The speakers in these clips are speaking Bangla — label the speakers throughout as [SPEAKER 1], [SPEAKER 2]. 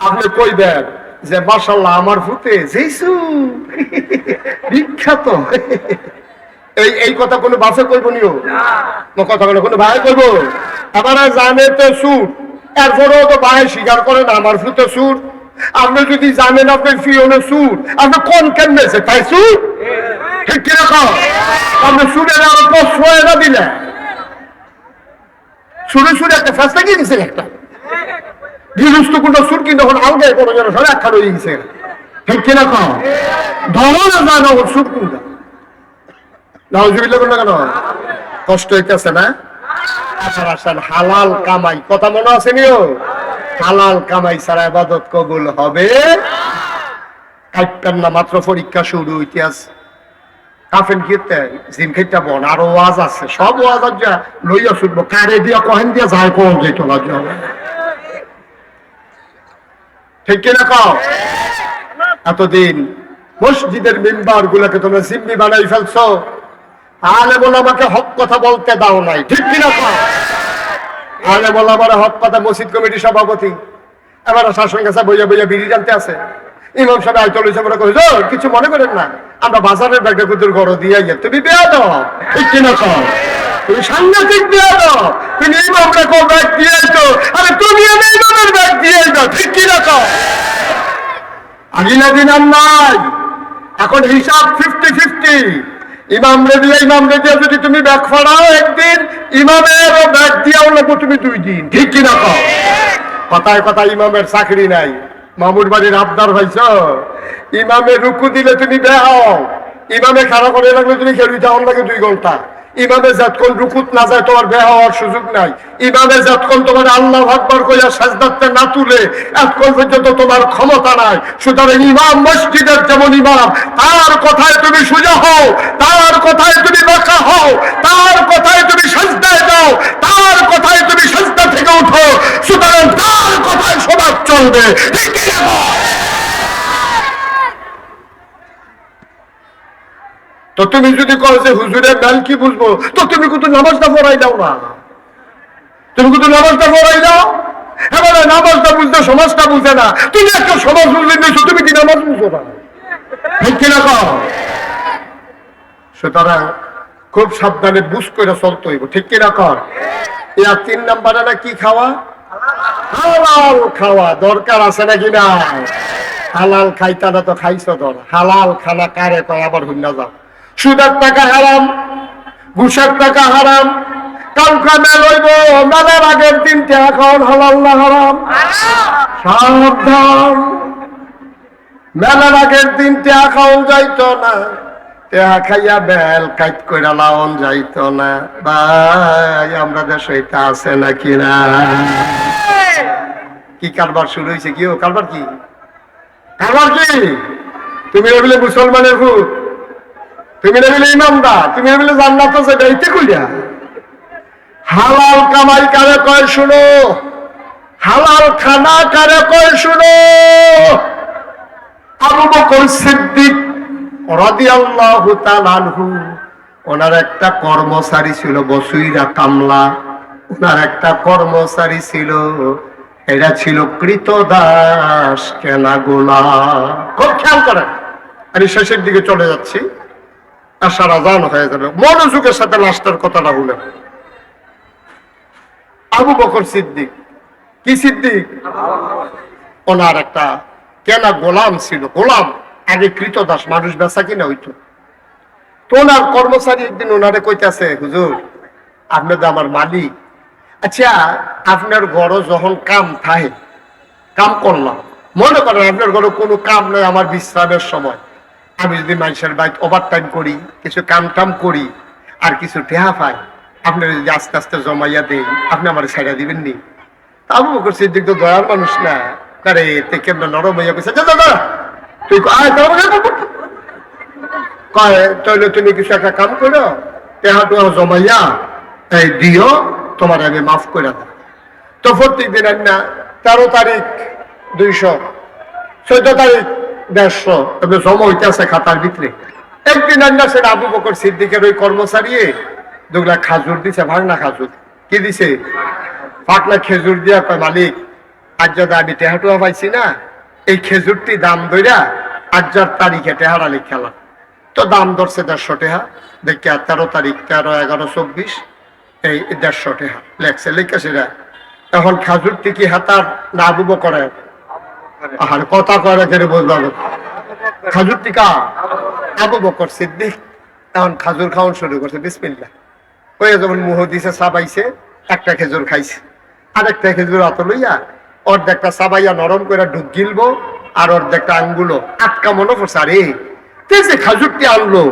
[SPEAKER 1] আপনি কইবেন যে মাশাআল্লাহ আমার ফুতে যেইসু বিখ্যাত। এই কথা কোনো বাসে কইব নিও না, কথা কোনো ভাই কইব? আমার জানে তো সুর, এরপরেও তো ভাই স্বীকার করে না আমার ফুতে সুর। আপনি যদি জানেন আপনি ফিওনে সুর, আপনি কোন কেমনেছে তাই সুর, ঠিক কিরকম? আপনি সুরের আরো প্রশ্রয় না দিলে সুরে সুরে একটা ফেসটা গিয়ে গেছে, একটা গৃহস্থ কোনটা সুর কিন্তু এখন আলগায় কোনো যেন সব একটা রয়ে গেছে, ঠিক কিরকম? ধরো না জানো সুর কোনটা। কেন কষ্ট হইতেছে না? আসেন হালাল কামাই, কথা মনে আছে নিও, হালাল কামাই ছাড়া ইবাদত কবুল হবে কাইতেন না। মাত্র পরীক্ষা শুরু হইতে আছে। কাফেন খেতে জিম খেতে বন আরো ওয়াজ আছে, সব ওয়াজ যা লইয়া শুনবো, কারে দিয়া কহেন দিয়া যায় কোন যেত না, ঠিক কিনা কও? এতদিন মসজিদের মেম্বার গুলাকে তোমরা জিম্মি বানাই ফেলছো, আলে বলে আমাকে হক কথা বলতে দাও নাই, ঠিক কিনা কও? আলে বলে আমার হক কথা মসজিদ কমিটির সভাপতি এবার শাসন কাছে বইয়া বইয়া বিড়ি জানতে আছে। ইমাম সাহেব আইতল হিসেবে কইল কিছু মনে করেন না, আমরা বাজারের ব্যাগটা কুতুর ঘর দিয়ে গিয়ে তুমি বেয়া দাও, ঠিক কিনা কও? তুমি সাংঘাতিক বেয়া দাও, তুমি ইমামরা কো ব্যাগ দিয়ে তো, আরে তুমি আমি ইমামের ব্যাগ দিয়ে দাও, ঠিক কিনা কও? আগিনা দিন আর নাই, এখন হিসাব 50-50। ইমাম রেডিয়া যদি তুমি ব্যাগ ফাড়াও একদিন, ইমামের ব্যাগ দিয়াও লাগবো তুমি 2 দিন, ঠিক কিনা কও? কথায় কথায় ইমামের চাকরি নাই। মামুর বাড়ির আবদার হয়েছ, ইমামের রুকু দিলে তুমি বেহাও, ইমামে খারাপ করে লাগলে তুমি খেলুই যাওয়ার লাগে 2 ঘন্টা। ইমামে যতক্ষণ রুকুত না যায় তোমার বেহা হওয়ার সুযোগ নাই। ইমামে যতক্ষণ তোমার আল্লাহ আকবার কইয়া সাজদাতে না তুলে এতক্ষণ পর্যন্ত তোমার ক্ষমতা নাই। সুতরাং ইমাম মসজিদের যেমন ইমাম, তার কথায় তুমি সোজা হও, তার কথায় তুমি বাঁকা হও, তার কথায় তুমি সাজদায় যাও, তার কথায় তুমি সাজদা থেকে উঠো। সুতরাং তার কথায় সমাজ চলবে, ঠিক কি না? তো তুমি যদি কও যে হুজুরের গান কি বুঝবো, তো তুমি কিন্তু নামাজটা পড়াই দাও না, তুমি কিন্তু নামাজটা পড়াই দাও। এবার নামাজটা বুঝতে সমাজটা বুঝে না, তুমি একটা সমাজ বুঝলে নিয়েছো, তুমি কি নামাজ বুঝো না, ঠিক কিনা কও? সুতরাং খুব সাবধানে বুঝ করে চলতে হইব, ঠিক কিনা কর? ইয়া 3 নাম্বারে না কি খাওয়া, হালাল খাওয়া দরকার আছে নাকি না? হালাল খাইতা না তো খাইছো ধর, হালাল খানা কারে কয় আবার হুন্না যাও। সুদের টাকা হারাম, ঘুষের টাকা হারাম, কালকা মেল হইব, মেলার আগের দিন টাকা খাওয়ান হালাল না হারাম? সাবধান, মেলার আগের দিন টাকা খাওয়ান যাইতো না, টাকা খাইয়া বেল কাইট কইরা লাওন যাইতো না। ভাই আমরা দেশে এটা আছে নাকি না? কি কারবার শুরু হয়েছে? কি কারবার? কি কারবার? কি তুমি বলে মুসলমানের ভূত, তুমি বলে ইমামদা, তুমি বলে জান্নাত আছে গাইতে কইয়া। হালাল কামাই কারে কয় শুনো, হালাল খানা কারে কয় শুনো। আবু বকর সিদ্দিক রাদিয়াল্লাহু তাআলা আনহু, ওনার একটা কর্মচারী ছিল বসুইরা কামলা, ওনার একটা কর্মচারী ছিল, এরা ছিল কৃতদাস কেনা গোলাম। খুব খেয়াল করেন, আমি শেষের দিকে চলে যাচ্ছি, আশার আজান হয়ে যাবে, মনোযোগের সাথে লাস্টের কথাটা বলে। আবু বকর সিদ্দিক, কি সিদ্দিক? ওনার একটা কেনা গোলাম ছিল, গোলাম আগে কৃতদাস, মানুষ বেচা কিনা হইতো। তো ওনার কর্মচারী একদিন ওনারে কইতেছে, হুজুর আপনি তো আমার মালিক, আচ্ছা আপনার ঘরে যখন কাম থাকে, কাম করলাম, মনে করেন আপনার ঘরে কোনো কাম নেই, আমার বিশ্রামের সময় আমি যদি মানুষের বাড়িতে ওভার টাইম করি, কিছু কাম টাম করি, আর কিছু টেহা পাই, আপনার যদি আস্তে আস্তে জমাইয়া দেই, আপনি আমার ছেড়ে দিবেন নি? আবু বকর সিদ্দিক তো দয়ার মানুষ না, আরে তে কেমন নরম হইয়া গেছে, তুই কয় তাহলে তুমি কিছু একটা কাম করো, টেহা টোহা জমাইয়া এই দিও, তোমার আমি মাফ করে দাও। তো প্রত্যেক দিন না 13 তারিখ 200, 14 তারিখ 150, তবে জমা হইতেছে খাতার ভিতরে। একদিন না সেটা আবু বকর সিদ্দিকের ওই কর্মচারী 2 লাখ খাজুর দিছে, ভাঙনা খাজুর। কি দিছে? 5 লাখ খেজুর দিয়া কয় মালিক আজ যদি আমি টেহাটুয়া পাইছি না, এই খেজুরটি দাম ধইরা আজ্জার তারিখে টেহারা লিখালাম। তো দাম ধরছে 150 টাকা, দেখি 13 তারিখ 13, 11, 24 এই 150 টাকা লেখছে, লিখে সেটা। এখন খাজুরটি কি হাতার না আবু বকরে? আর কথা করে কেড়ে বুঝলাম, খাজুরটি কা আবু বকর সিদ্দিক। এখন খাজুর খাওয়ান শুরু করছে, বিসমিল্লাহ ওই যেমন মুহ দিছে, সাবাইছে, একটা খেজুর খাইছে, আরেকটা খেজুর হাতে লইয়া অর্ধেকটা সাবাইয়া নরম করে ঢুক গিলবো, আর অর্ধেকটা আঙ্গুলো আটকা মনে করছে। আরে যে খাজুরটি আনলো,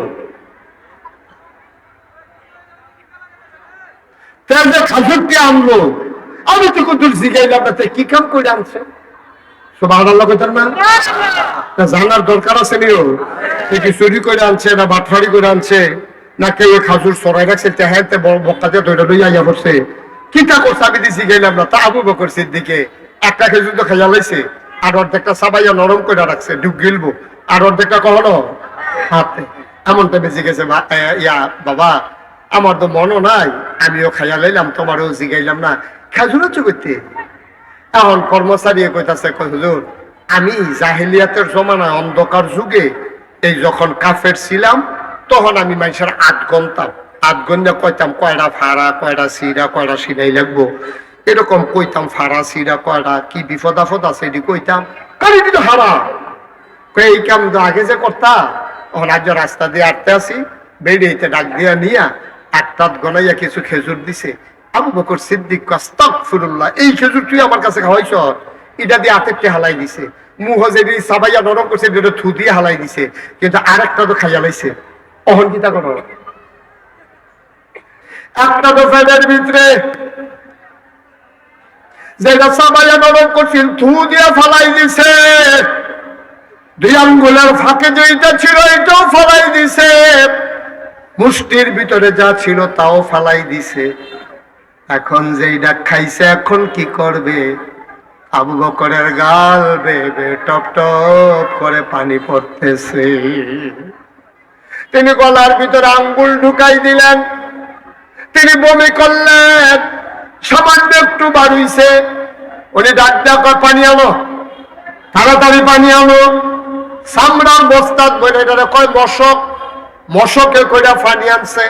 [SPEAKER 1] খাজুরটি আনলো, আমি তো কত জিগাইলাম না, কি কাম করে আনছে? সুবহানাল্লাহ কইতেন না? জানার দরকার আছে নিও, কি চুরি করে আনছে না বাটফারি করে আনছে, না কেউ খাজুর সরাই রাখছে, তেহাইতে বক্কাতে ধরে লইয়া ইয়া করছে, কিতা করছে আমি দিছি গেলাম না। তা আবু বকর সিদ্দিকে একটা খেজুর তো খাইয়া লাইছে, আর অর্ধেকটা সাবাইয়া নরম করে রাখছে, ঢুক গিলবো, আর অর্ধেকটা কখনো হাতে। এমনটা বেঁচে গেছে ইয়া বাবা, আমার তো মনও নাই, আমিও খাইয়া লাইলাম, তোমারও জিগাইলাম না, খেজুর হচ্ছে করতে। এখন কর্মচারী কইতাছে, হুজুর আমি জাহেলিয়াতের জমানা অন্ধকার যুগে এই যখন কাফের ছিলাম, তখন আমি মানুষের 8 ঘন্টা কইতাম কয়টা ফাড়া, কয়টা সিরা, কয়টা সিরাই লাগবো, এরকম কইতাম। ফাড়া সিরা কয়টা, কি বিপদ আপদ আছে এটি কইতাম, কারণ এটি তো হারা। এই কাম তো আগে যে করতা, তখন আজ রাস্তা দিয়ে আটতে আসি, বেরিয়েতে ডাক দিয়া নিয়া 8 গনাইয়া কিছু খেজুর দিছে। আবু বকর সিদ্দিক আস্তাগফিরুল্লাহ, এই খেজুর তুই আমার কাছে খাওয়াইছ? এটা দিয়ে আতেরটি হালাই দিছে, মুহ যেটি সাবাইয়া নরম করছে এটা থু দিয়ে হালাই দিছে, কিন্তু আরেকটা তো খাইয়া লাইছে। অহন কিতা করো, একটা তো ফেলের ভিতরে যেটা সাবাইয়া নরম করছিল থু দিয়ে ফালাই দিছে, 2 আঙ্গুলের ফাঁকে যেটা ছিল এটাও ফালাই দিছে, মুষ্টির ভিতরে যা ছিল তাও ফালাই দিছে। এখন যেইটা খাইছে এখন কি করবে? আবু বকরের গাল বেবে টপ টপ করে পানি পড়তেছে। তিনি গলার ভিতরে আঙ্গুল ঢুকাই দিলেন, তিনি বমি করলেন, সামান্য একটু বাড়ুইছে। উনি ডাক ডাক পানি আনো, তাড়াতাড়ি পানি আনো। চামড়ার বস্তাত বলে এটা কয় মশক, মশকে কইরা পানি আনছে।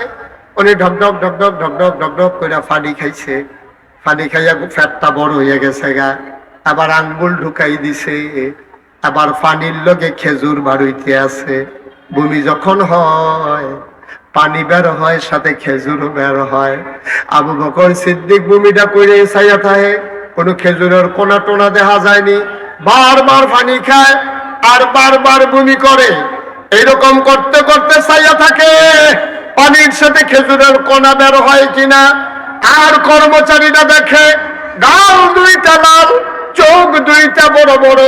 [SPEAKER 1] উনি ঢকঢক ঢকঢক ঢকঢক ঢকঢক কইরা পানি খাইছে, পানি খাইয়া ফ্যাটটা বড় হয়ে গেছে গা। আবার আঙ্গুল ঢুকাই দিছে, আবার পানির লগে খেজুর বাড়ইতে আছে। বমি যখন হয়, পানি বের হয়, সাথে খেজুরও বের হয়। আবু বকর সিদ্দিক বমিটা করে চাইয়া থাকে, কোনো খেজুরের কোনা টোনা দেখা যায়নি। বারবার পানি খায় আর বারবার বমি করে, এইরকম করতে করতে চাইয়া থাকে পানির সাথে খেজুরের কোনা বের হয় কিনা। আর কর্মচারীরা দেখে গাল 2টা লাল, চোখ 2টা বড় বড়,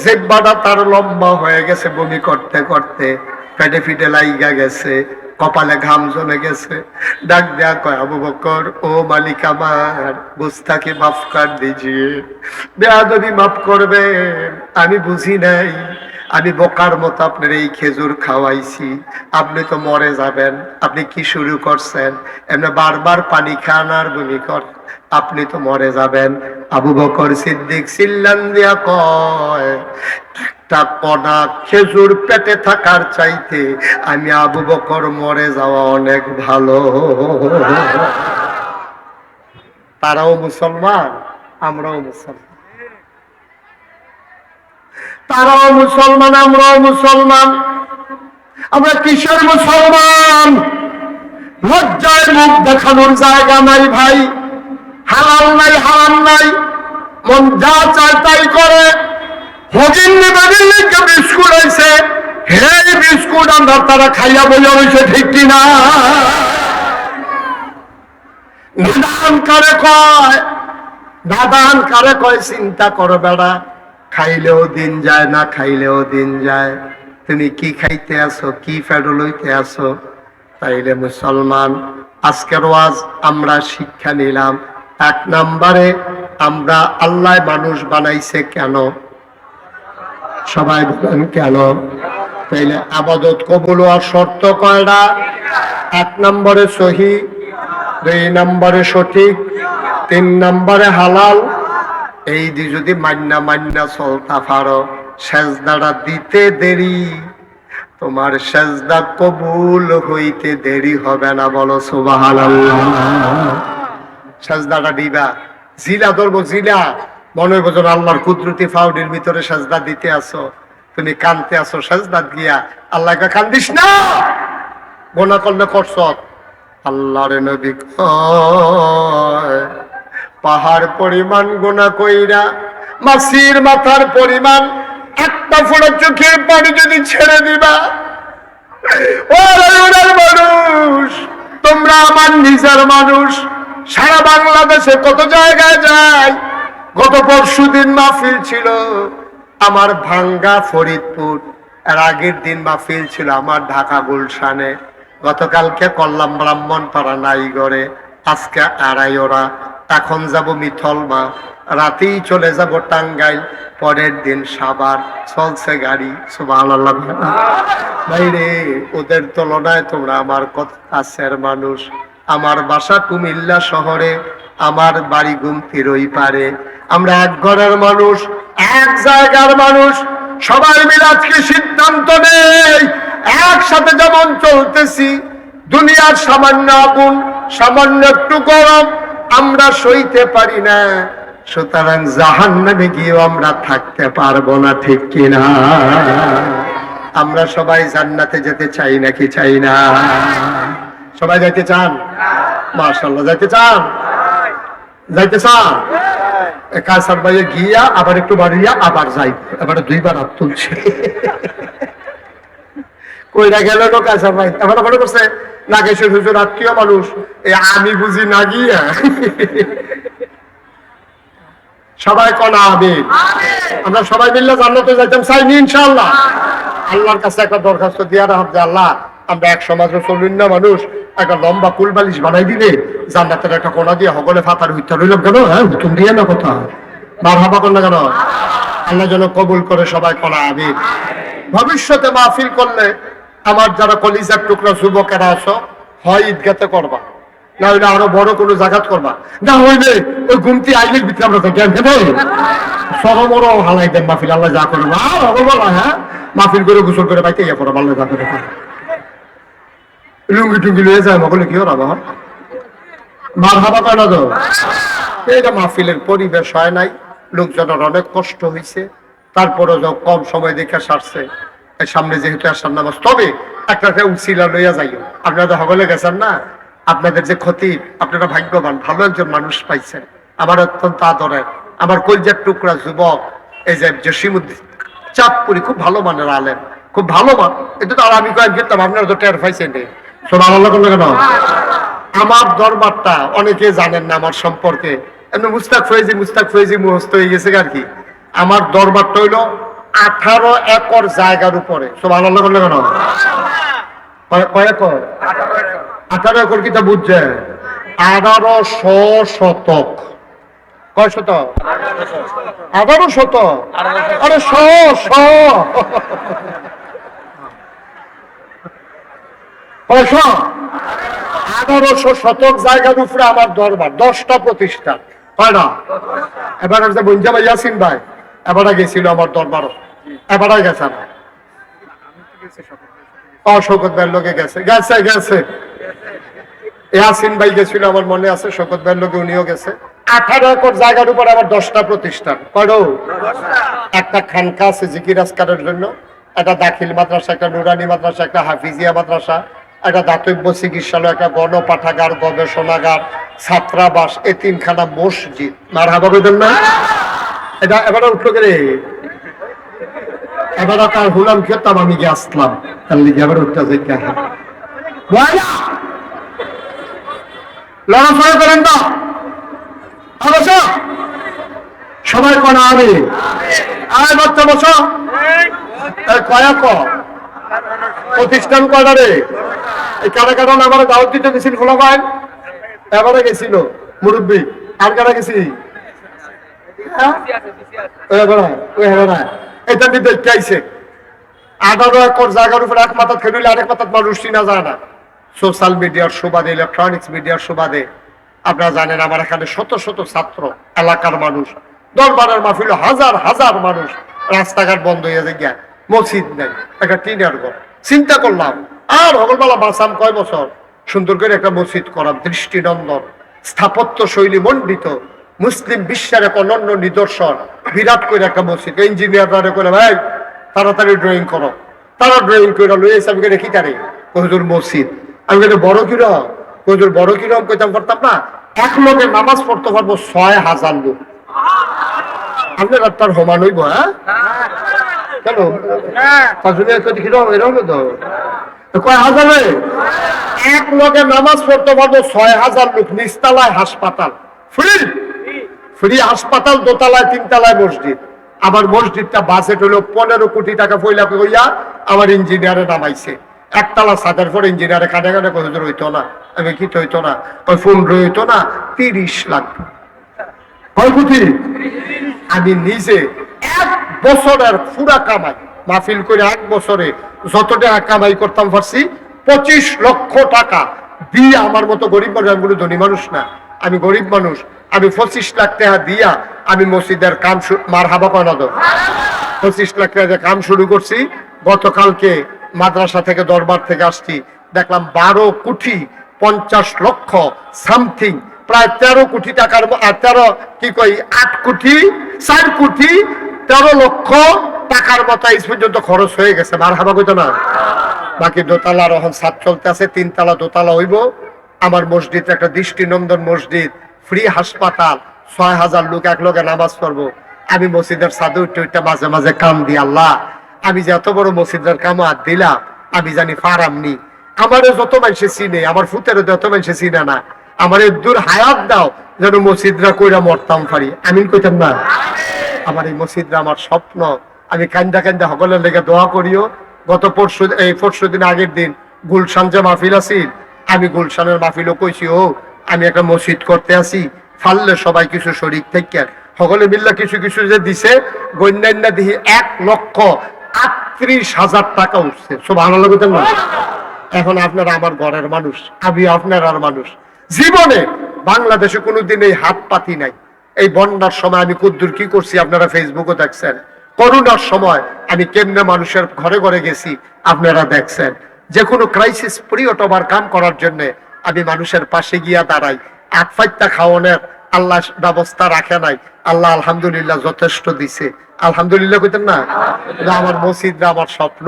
[SPEAKER 1] জিহ্বাটা তার লম্বা হয়ে গেছে, বমি করতে করতে পেটে ফিটে লাইগা গেছে, কপালে ঘাম জমে গেছে। ডাক দেয়া কয়, আবু বকর ও মালিক আমার, গুস্তাকে মাফ কর দিজিয়ে, বেয়াদবি মাফ করবেন, আমি বুঝি নাই, আমি বোকার মতো আপনার এই খেজুর খাওয়াইছি, আপনি তো মরে যাবেন, আপনি কি শুরু করছেন? এমনি বারবার পানি খান আর বমি কর, আপনি তো মরে যাবেন। আবু বকর সিদ্দিক চিল্লান দিয়া কয়, একটা কণা খেজুর পেটে থাকার চাইতে আমি আবু বকর মরে যাওয়া অনেক ভালো। তারাও মুসলমান, আমরাও মুসলমান, তারাও মুসলমান, আমরাও মুসলমান। আমরা কিসের মুসলমান? লজ্জায় মুখ দেখানোর জায়গা নাই ভাই, হালাল নাই, হারাম নাই, মন যা চায় তাই করে। হজিন্নি বেদিল্লিকে বিস্কুট হয়েছে, হে বিস্কুট আমরা তারা খাইয়া বলে হয়েছে, ঠিক কিনা? নাদান কারে কয়, নাদান কারে কয়, চিন্তা করো বেড়া, খাইলেও দিন যায়, না খাইলেও দিন যায়। তুমি কি খাইতে আসো, কি ফেডো লইতে আসো? তাইলে মুসলমান, আজকের ওয়াজ আমরা শিক্ষা নিলাম। 1 নম্বরে, আমরা আল্লাহ মানুষ বানাইছে কেন? সবাই বলেন কেন? তাইলে আবাদত কবুল হওয়ার শর্ত কয়টা? 1 নম্বরে সহি, 2 নম্বরে সঠিক, 3 নম্বরে হালাল, এই দি যদি মান্না মান্না চলতা পারো, সেজদাটা দিতে দেরি, তোমার সেজদা কবুল হইতে দেরি হবে না। বলো সুবহানাল্লাহ। সেজদাটা দিবা, জিলা ধরবো, জিলা মনে বোঝো আল্লাহর কুদরতি ফাউডির ভিতরে সেজদা দিতে আসো, তুমি কানতে আসো, সেজদা গিয়া আল্লাহকে কান্দিস না। গোনা করলে করছ, আল্লাহর নবী কয় পাহাড় পরিমাণ গোনা কইরা মাছির মাথার পরিমাণ একটা ফোঁটা চোখের পানি যদি ছেড়ে দিবা, ও মানুষ, তোমরা আমার নিজের মানুষ। সারা বাংলাদেশে কত জায়গায় যায়। গত পরশুদিন মাহফিল ছিল আমার ভাঙ্গা ফরিদপুর, আর আগের দিন মাহফিল ছিল আমার ঢাকা গুলশানে, গতকালকে করলাম ব্রাহ্মণপাড়া নাইগড়ে, আজকে আড়াইওরা, এখন যাব মিথলমা, রাতেই চলে যাব টাঙ্গাইল, পরের দিন সাভার। চলছে গাড়ি। সুবহানাল্লাহ। ভাইরে, ওদের তুলনায় তোমরা আমার কত কাছের মানুষ। আমার বাসা কুমিল্লা শহরে, আমার বাড়ি গুমতির ওই পারে। আমরা এক ঘরের মানুষ, এক জায়গার মানুষ। সবাই মিলে আজকে সিদ্ধান্ত নেই, একসাথে যেমন চলতেছি, দুনিয়ার সামান্য আগুন, সামান্য একটু গরম আমরা সইতে পারি না, সুতরাং জাহান্নামে গিয়েও আমরা থাকতে পারবো না। ঠিক কিনা? আমরা সবাই জান্নাতে যেতে চাই নাকি চাই না? সবাই যাইতে চান? মাশাআল্লাহ, যাইতে চান? যাইতে চান? কায়সার ভাই গিয়া আবার একটু বাড়িয়া আবার যাই, এবারে দুইবার হাত তুলছে। কইরা গেল তো কায়সার ভাই, এবার মনে করছে নাগেশ্বর হুজুর আত্মীয় মানুষ, আমি বুঝি না গিয়া। সবাই কনা আমিন। আমরা সবাই মিললে জান্নাতে যাইতাম চাইনি ইনশাআল্লাহ। আল্লাহর কাছে একটা দরখাস্ত দিয়া রাখব যে আল্লাহ, আমরা এক সমাজের চলুন না মানুষ, একটা লম্বা কুল বালিশ বানাই দিলে জান্নাতের একটা কোনা দিয়ে হগলে ফাতার হইতে রইলাম কেন? হ্যাঁ, হুতুম দিয়ে না কথা, মারহাবা কর না কেন? আল্লাহ যেন কবুল করে। সবাই কনা আমিন। ভবিষ্যতে মাহফিল করলে আমার যারা কলিজার টুকরা যুবকেরা আছো, হয় ঈদগাতে করবা, না হইলে আরো বড় কোনো জায়গাত করবা, না হইলে ওই গুমতি আইলের ভিতরে আমরা জ্ঞান দেবো সরমরও হালাই দেন মাহফিল। আল্লাহ যা করবো বলা, হ্যাঁ, মাহফিল করে গোসল করে বাইতে ইয়ে পড়া, আল্লাহ যা করে লুঙ্গি টুঙ্গি লয়ে যায় মগলে কি ওরা বাবা মার হাবা পায় না তো। এটা মাহফিলের পরিবেশ হয় নাই, লোকজনের অনেক কষ্ট হয়েছে, তারপরে যখন কম সময় দেখে সারছে, সামনে যেহেতু আসার নামাজ, তবে একটা উচিলা লইয়া যাইও। আপনারা হগলে গেছেন না, আপনাদের যে ক্ষতি, আপনারা ভাগ্যবান, ভালো একজন মানুষ পাইছেন, আমার অত্যন্ত আদরের, আমার কলজার টুকরা যুবক, এই যে জসিমুদ্দিন চাঁদপুরি, খুব ভালো মানের আলেম, খুব ভালো মান। এটা তো আর আমি কয়েক গেতাম, আপনারা তো টের পাইছেন। সুবহানাল্লাহ কেন? আমার দরবারটা অনেকে জানেন না আমার সম্পর্কে, এমনি মুস্তাক ফয়েজি মুহস্ত হয়ে গেছে আর কি। আমার দরবারটা হইলো 18 একর জায়গার উপরে। সুবহানাল্লাহ কেন? কয় একর? 18 একর কি তা বুঝছে? 1800 শতক। কয় শতক? 18 শতক। আরে 1800 শতক জায়গার উপরে আমার দরবার, 10টা প্রতিষ্ঠান। হয় না? এবার বঞ্জা ভাই ইয়াসিন ভাই এবারে গেছিল আমার দরবারও, এবারে গেছে না, শওকত ভাইয়ের লোকে গেছে গেছে গেছে ইয়াসিন ভাই গেছিল, আমার মনে আছে, শওকত ভাইয়ের লোকে উনিও গেছে। 18 একর জায়গার উপর আবার 10টা প্রতিষ্ঠান। কয়টা? একটা খানকা আছে জিকির আজকারের জন্য, একটা দাখিল মাদ্রাসা, একটা নুরানি মাদ্রাসা, একটা হাফিজিয়া মাদ্রাসা, একটা দাতব্য চিকিৎসালয়, একটা গণপাঠাগার, গবেষণাগার, ছাত্রাবাস, এই 3খানা মসজিদ। মারহাবা কইতেন না? এটা এবারে উঠলো কে রে? এবার তার হুলাম খেতাম, আমি গিয়ে আসলাম, তার লিগে এবার উঠতে যাই। লড়াচড়া করেন না অবশ্য সবাই কনা আমি আয় বাচ্চা বস। কয়েক প্রতিষ্ঠান কয়টা রে? এই কারা কারা আমার দাওয়াত দিতে গেছিল খোলা ভাই, এবারে গেছিল মুরব্বী, আর কারা গেছি? এটা নিয়ে দেখতে আইছে 18 একর জায়গার উপরে এক মাথা খেলিলে আরেক মাথা মানুষ চিনা যায় না। সোশ্যাল মিডিয়ার সুবাদে, ইলেকট্রনিক্স মিডিয়ার সুবাদে আপনারা জানেন আমার এখানে শত শত ছাত্র, এলাকার মানুষ দরবারের মাহফিল, হাজার হাজার মানুষ, রাস্তাঘাট বন্ধ হয়ে যায়, মসজিদ নেই, একটা টিনের ঘর। চিন্তা করলাম আর হগলবেলা বাঁচাম কয় বছর, সুন্দর করে একটা মসজিদ করাম, দৃষ্টিনন্দন, স্থাপত্য শৈলী মণ্ডিত, মুসলিম বিশ্বের এক অনন্য নিদর্শন, বিরাট করে একটা মসজিদ। ইঞ্জিনিয়াররা করে ভাই তাড়াতাড়ি ড্রয়িং করো, তারা ড্রয়িং করে লই এসে আমি রেখি তারে হুজুর মসজিদ। আমি কেন বড় কিরম, হুজুর বড় কিরম কইতাম পারতাম না, এক লোকের নামাজ পড়তে পারবো 6000 লোক। আপনার তার সমান হইব? হ্যাঁ কেন কিরম এরকম তো কয় হাজারে এক লোকে নামাজ পড়তে পারবো 6000 লোক। নিচতলায় হাসপাতাল, ফ্রি ফ্রি হাসপাতাল, দোতলায় 3 তলায় মসজিদ। আমার মসজিদটা বাজেট হলো 15 কোটি টাকা পয়লা কইয়া আমার ইঞ্জিনিয়ারে নামাইছে। একতলা ছাদের পর ইঞ্জিনিয়ারে কাটে কাটে হুজুর হইতো না। আমি কি হইতো না, ওই 15 হইতো না, 30 লাখ। কয় কোটি? আমি নিজে 1 বছরের পুরা কামাই মাহফিল করে 1 বছরে যত টাকা কামাই করতাম পারছি 25 লক্ষ টাকা দিয়ে। আমার মতো গরিব মানুষ, আমি কোনো ধনী মানুষ না, আমি গরিব মানুষ। আমি 25 লাখ টাকা দিয়া আমি মসজিদের কাম, মার হাবা কয় না তো, 25 লাখ টাকা কাম শুরু করছি। গতকালকে মাদ্রাসা থেকে দরবার থেকে আসছি, দেখলাম 12 কোটি 50 লক্ষ সামথিং, প্রায় 13 কোটি টাকার, 13 কি কই 8 কোটি 4 কোটি 13 লক্ষ টাকার মতো এই পর্যন্ত খরচ হয়ে গেছে। মার হাবা কইতো না। বাকি দোতলার এখন ছাদ চলতে আছে, 3 তলা দোতলা হইব। আমার মসজিদ একটা দৃষ্টিনন্দন মসজিদ, ফ্রি হাসপাতাল, 6000 লোক এক লোকে নামাজ পড়বো। আমি মসজিদের ছাদে উঠে উঠে মাঝে মাঝে কাম দি, আল্লাহ আমি যে এত বড় মসজিদের কাম হাত দিলাম, আমি জানি পারামনি। আমারে যত মানুষে চিনে, আমার ফুতেরও যত মানুষে চিনে না, আমার দূর হায়াত দাও যেন মসজিদরা কইরা মরতাম পারি। আমিন কইতাম না? আমার এই মসজিদরা আমার স্বপ্ন। আমি কান্দা কান্দা সকলের লেগে দোয়া করিও। গত পরশু দিন আগের দিন গুলশান যে মাহফিল আছিল, আমি গুলশানের মাহফিলও কইছি, ও আমি একটা মসজিদ করতে আসি, ফাললে সবাই কিছু শরীক থেকে সকলে মিল্লা কিছু কিছু যে দিছে, গণ্যান্যা দিহি 1,38,000 টাকা উঠছে। সুবহানাল্লাহ বলতেন না? এখন আপনারা আমার ঘরের মানুষ, আমি আপনার আর মানুষ। জীবনে বাংলাদেশে কোনোদিন এই হাত পাতি নাই। এই বন্যার সময় আমি কদ্দুর কি করছি আপনারা ফেসবুকে দেখছেন। করোনার সময় আমি কেমনে মানুষের ঘরে ঘরে গেছি আপনারা দেখছেন। যে কোনো ক্রাইসিস পিরিয়ড ওভার কাম করার জন্য আমি মানুষের পাশে গিয়া দাঁড়াই। এক ফাইটটা খাওয়ানোর আল্লাহ ব্যবস্থা রাখে নাই, আল্লাহ আলহামদুলিল্লাহ যথেষ্ট দিছে। আলহামদুলিল্লাহ কইতেন না? আমার মসজিদরা আমার স্বপ্ন,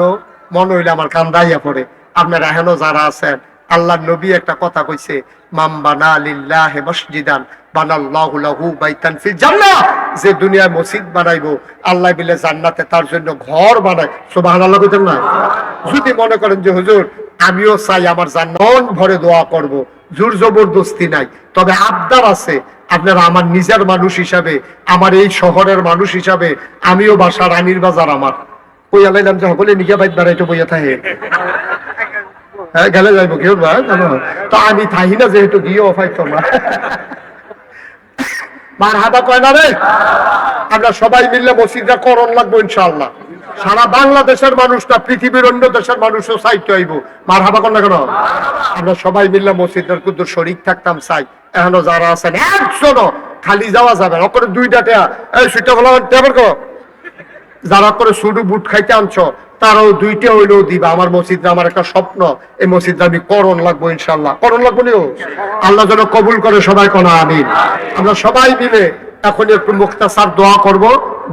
[SPEAKER 1] মনে হইলে আমার কান্দাইয়া পড়ে। আপনারা এখনো যারা আছেন, আল্লাহ নবী একটা কথা কইছে, মাম বানা লিল্লাহি মসজিদান বানাল্লাহু লাহু বাইতান ফিল জান্নাহ। যে দুনিয়ায় মসজিদ বানাইবো, আল্লাহ বলে জান্নাতে তার জন্য ঘর বানায়। সুবহানাল্লাহ কইতেন না? যদি মনে করেন যে হুজুর আমিও চাই আমার জান্নাত ভরে দোয়া করব, জোর জবরদস্তি নাই, তবে আবদার আছে। আপনারা আমার নিজের মানুষ হিসাবে, আমার এই শহরের মানুষ হিসাবে, আমিও বাসা রানীর বাজার আমার কইয়া লাইলাম যে সকলে নিকে বাইত বাড়াইতে বইয়া থাকে। হ্যাঁ গেলে যাইব কেউ বা জানো তো, আমি থাকি না যেহেতু গিয়েও ফাইতো না। মার হাবা কয় না রে? আমরা সবাই মিললে মসজিদটা করণ লাগবো ইনশাআল্লাহ। সারা বাংলাদেশের মানুষ না, পৃথিবীর অন্য দেশের মানুষও চাইতে হইব। মার হাবা কর না কেন? আমরা সবাই মিললে মসজিদের কিন্তু শরীক থাকতাম চাই। এখনো যারা আছেন একজনও খালি যাওয়া যাবে না, করে 2টা টেয়া এই সুইটা বলা টেবিল করো। যারা করে শুধু বুট খাইতে আনছো তারাও 2টা হইলেও দিবা। আমার মসজিদটা আমার একটা স্বপ্ন, এই মসজিদটা আমি করণ লাগবো ইনশাল্লাহ। করণ লাগবো নিও, আল্লাহ যেন কবুল করে সবাই কোনা আমিন। আমরা সবাই মিলে এখন একটু মুখতাসার দোয়া করব।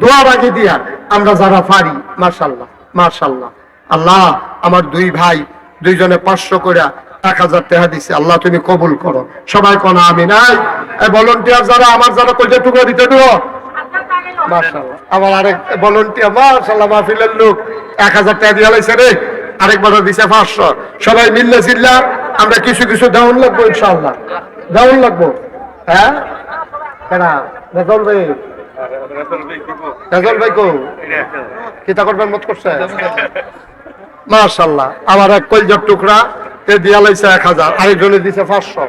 [SPEAKER 1] দোয়ার আগে দিয়া আমরা যারা পারি, মাশাআল্লাহ মাশাআল্লাহ। আল্লাহ আমার 2 ভাই 2জনে 500 করে 1000 টাকা দিছে, আল্লাহ তুমি কবুল করো সবাই কোনা আমিন। এই ভলান্টিয়ার যারা আমার যারা কইতে টুকরা দিতে দিও, মাশাআল্লাহ। আমার আরেক ভলান্টিয়ার মাশাআল্লাহ মাহফিলের লোক 1000 টাকা দিয়ে লাইছে রে, আরেকবার দিছে 500। সবাই মিললে জিল্লা আমরা কিছু কিছু দেওয়ান লাগবো ইনশাআল্লাহ, দেওয়ান লাগবো। হ্যাঁ কেনা রেজল ভাই, রেজল ভাই কো কিতা করবেন মত করছে? মাশাআল্লাহ। আমার এক কলজার টুকরা তে দিয়া লাইছে 1000, আরেকজনে দিছে 500।